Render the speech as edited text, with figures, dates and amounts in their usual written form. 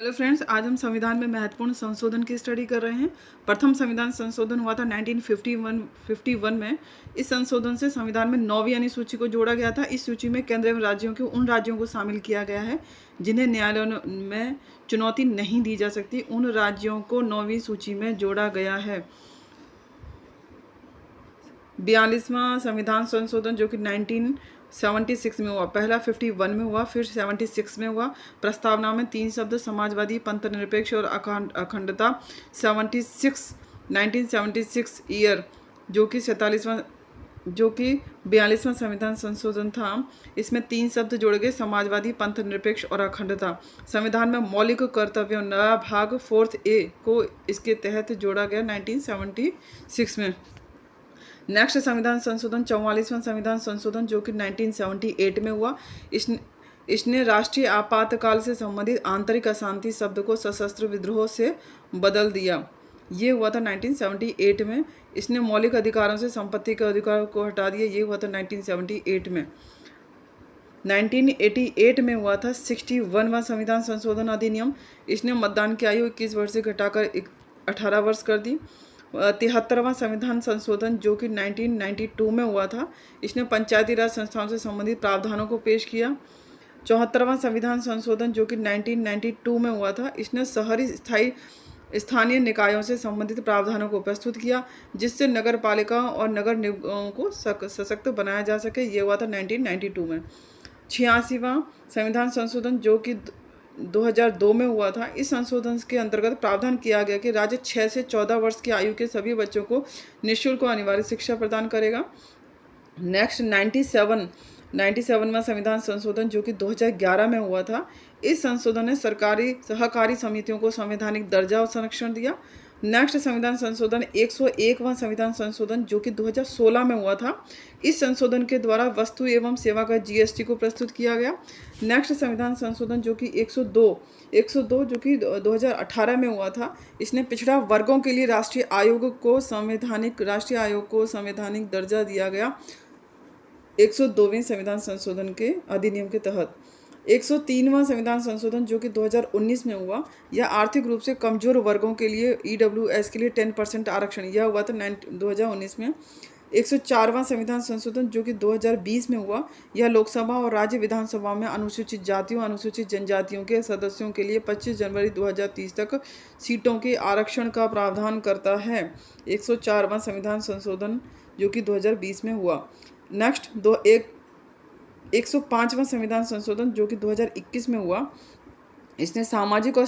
Hello friends, आज हम संविधान में महत्वपूर्ण संशोधन की स्टडी कर रहे हैं। प्रथम संविधान संशोधन हुआ था 1951 में। इस संशोधन से संविधान में 9वीं अनुसूची को जोड़ा गया था। इस सूची में केंद्र एवं राज्यों के उन राज्यों को शामिल किया गया है जिन्हें न्यायालयों में चुनौती नहीं दी जा सकती। उन राज्यों को 9वीं सूची में जोड़ा गया है। 42वां संविधान संशोधन जो कि 1976 में हुआ, पहला 51 में हुआ, फिर 76 में हुआ। प्रस्तावना में 3 शब्द समाजवादी, पंथनिरपेक्ष और अखंडता। 1976 ईयर जो कि 42वां संविधान संशोधन था। इसमें 3 शब्द जोड़े गए, समाजवादी, पंथनिरपेक्ष और अखंडता। संविधान में मौलिक कर्तव्यों नया भाग 4th A को इसके तहत जोड़ा गया 1976 में। नेक्स्ट संविधान संशोधन 44वां संविधान संशोधन जो कि 1978 में हुआ। इसने राष्ट्रीय आपातकाल से संबंधित आंतरिक अशांति शब्द को सशस्त्र विद्रोह से बदल दिया। ये हुआ था 1978 में। इसने मौलिक अधिकारों से संपत्ति के अधिकार को हटा दिया। ये हुआ था 1978 में। 1988 में हुआ था 61वां संविधान संशोधन अधिनियम। इसने मतदान की आयु 21 वर्ष से घटाकर 18 वर्ष कर दी। 73वां संविधान संशोधन जो कि 1992 में हुआ था। इसने पंचायती राज संस्थाओं से संबंधित प्रावधानों को पेश किया। 74वां संविधान संशोधन जो कि 1992 में हुआ था। इसने शहरी स्थानीय निकायों से संबंधित प्रावधानों को प्रस्तुत किया, जिससे नगर पालिका और नगर निगमों को सशक्त बनाया जा सके। ये हुआ था 1992 में। 86वां संविधान संशोधन जो कि 2002 में हुआ था। इस संशोधन के अंतर्गत प्रावधान किया गया कि राज्य 6 से 14 वर्ष की आयु के सभी बच्चों को निःशुल्क और अनिवार्य शिक्षा प्रदान करेगा। नेक्स्ट 97वां संविधान संशोधन जो कि 2011 में हुआ था। इस संशोधन ने सहकारी समितियों को संवैधानिक दर्जा और संरक्षण दिया। नेक्स्ट संविधान संशोधन 101वां संविधान संशोधन जो कि 2016 में हुआ था। इस संशोधन के द्वारा वस्तु एवं सेवा कर GST को प्रस्तुत किया गया। नेक्स्ट संविधान संशोधन जो कि 102 जो कि 2018 में हुआ था। इसने पिछड़ा वर्गों के लिए राष्ट्रीय आयोग को संवैधानिक दर्जा दिया गया 102वें संविधान संशोधन के अधिनियम के तहत। 103वां संविधान संशोधन जो कि 2019 में हुआ। यह आर्थिक रूप से कमजोर वर्गों के लिए EWS के लिए 10% आरक्षण, यह हुआ था 2019 में। 104वां संविधान संशोधन जो कि 2020 में हुआ। यह लोकसभा और राज्य विधानसभा में अनुसूचित जातियों, अनुसूचित जनजातियों के सदस्यों के लिए 25 जनवरी 2030 तक सीटों के आरक्षण का प्रावधान करता है। 104वां संविधान संशोधन जो कि 2020 में हुआ। नेक्स्ट 105वां संविधान संशोधन जो कि 2021 में हुआ। इसने सामाजिक और